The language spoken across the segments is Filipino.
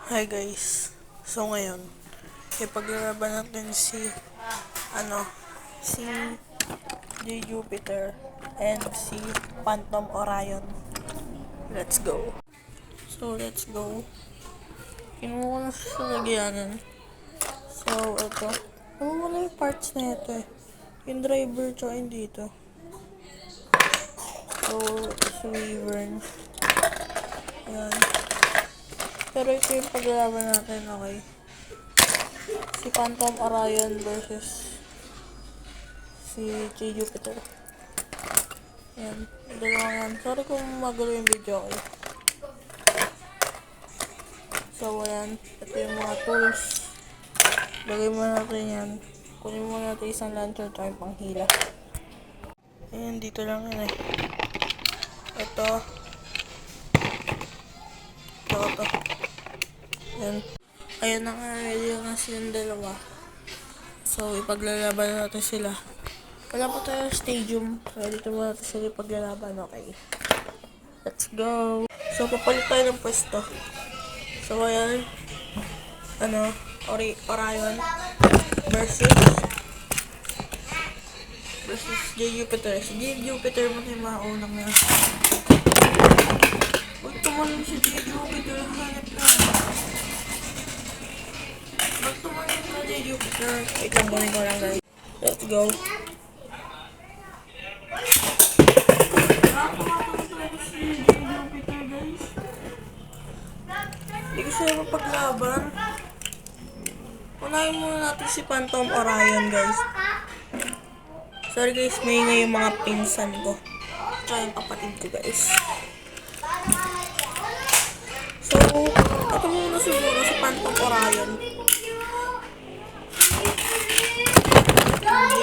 Hi guys. So ngayon, ipaglalaban natin si J. Jupiter and si Phantom Orion. Let's go. So let's go. Kinuha ko na sa lagyanan. So ito. Wala yung parts na ito eh. Yung driver tsaka yung dito. So, si Wyvern. Ayan. Pero ito yung paglalaban natin, okay? Si Phantom Orion versus si J. Jupiter. Ayan. Dalawa yan. Sorry kung magulo yung video, okay? So, ayan. Ito yung mga tools. Lagay mo natin yan. Kunin mo natin isang lancer tsaka yung panghila. Ayan, dito lang yan eh. Ito. Ito. Ayan. Ayan na nga, ready na silang dalawa. So, ipaglalaban natin sila. Wala pa tayo stadium. So, dito mo natin sila ipaglalaban, okay? Let's go! So, papalit tayo ng pwesto. So, ayan. Orion versus J. Jupiter. Si J. Jupiter mo tayo maunang na. Huwag tumalong si J. Jupiter. Hanap na. Huwag tumalong ka J. Jupiter. Wait lang, kunin ko lang guys. Let's go. Si J. Jupiter guys. Hindi ko siya mapaglaban. Unahin muna natin si Phantom Orion guys. Sorry guys, may nga yung mga pinsan ko. Tsaka yung kapatid ko guys. So, ito muna siguro si Phantom Orion.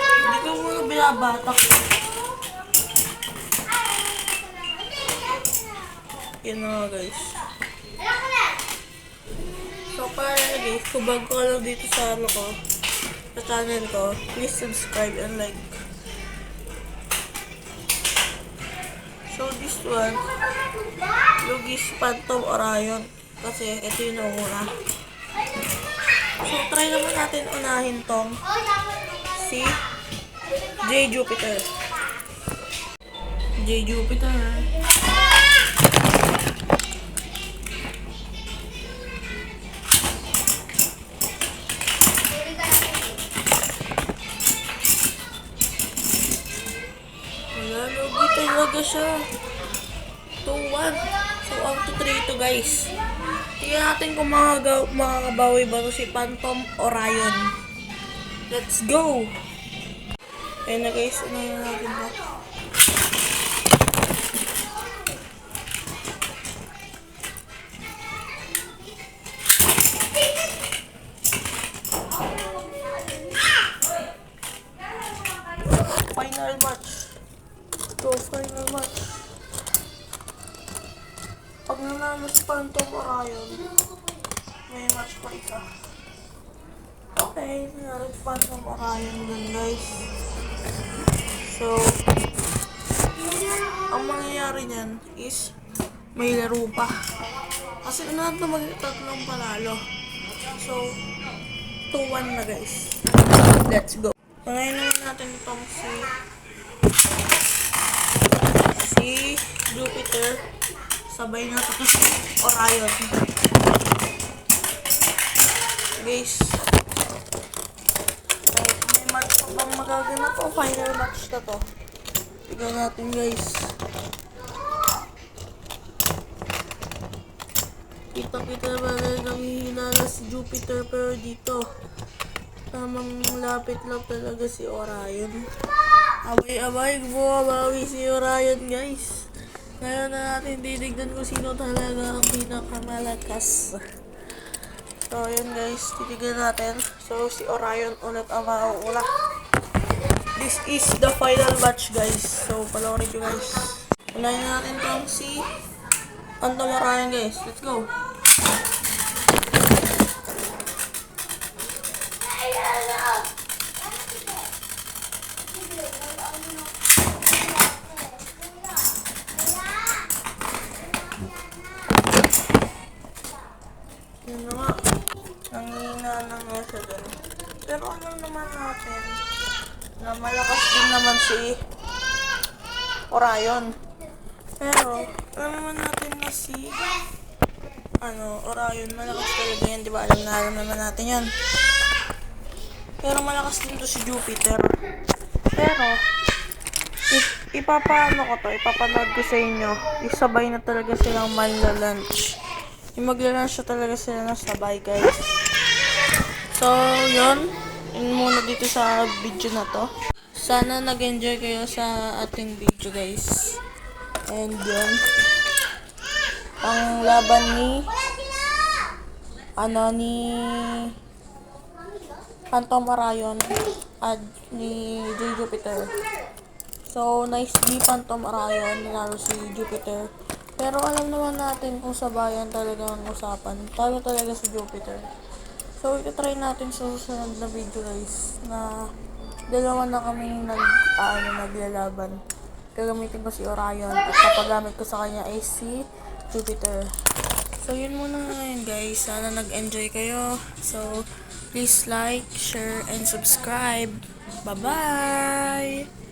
Hindi ko muna binabatak. Yan na nga guys. So, para guys, kung bago ka lang dito sa sa channel ko, please subscribe and like. So, this one, Lugis Phantom Orion. Kasi, ito yung nauna. So, try naman natin unahin tong si J. Jupiter. J. Jupiter. Talaga siya. 2-1. So, out to 3 ito guys. Tingnan natin kung makakabawi ba si Phantom Orion. Let's go! Ayun na guys. Unahin natin ba? Final match. Final match. Pag nanalo si Phantom Orion, may match pa isa. Okay, nanalo si Phantom Orion dun guys. So, ang mangyayari niyan is may laro pa. Kasi unahan ito mag-tatlong panalo. So, 2-1 na guys. Let's go. Ngayon naman natin itong si Jupiter, sabay na ito si Orion. Guys, may match pa bang magaganap o final match na to? Tignan natin guys. Kita ba na nanghihina na si Jupiter, pero dito tamang lapit lang talaga si Orion. Abay, bumabawi si Orion guys. Ngayon na natin titignan kung sino talaga ang pinakamalakas. So yun guys, titignan natin. So si Orion ulit ang mauuna. This is the final match guys. So panoorin nyo guys. Unahin natin itong si Phantom Orion guys. Let's go. Yun na nga. Nanghihina na nga siya dun. Pero alam naman natin na malakas din naman si Orion. Pero alam naman natin na si Orion, malakas talaga yan, di ba? Alam naman natin yan. Pero malakas din to si Jupiter. Pero ipapanood ko sa inyo. Isabay na talaga silang magla-lunch. Magla-lunch na talaga sila na sabay, guys. So, yun muna dito sa video na to. Sana nag-enjoy kayo sa ating video, guys. And yun, ang laban ni Phantom Orion at ni Jupiter. So, nice di Phantom Orion, nanalo si Jupiter. Pero alam naman natin kung sabayan talaga ang usapan. Talo talaga si Jupiter. So, ito-try natin sa susunod na video, guys, na dalawa na kaming naglalaban. Gagamitin ko si Orion at kapagamit ko sa kanya ay si Jupiter. So, yun muna ngayon, guys. Sana nag-enjoy kayo. So, please like, share, and subscribe. Bye-bye!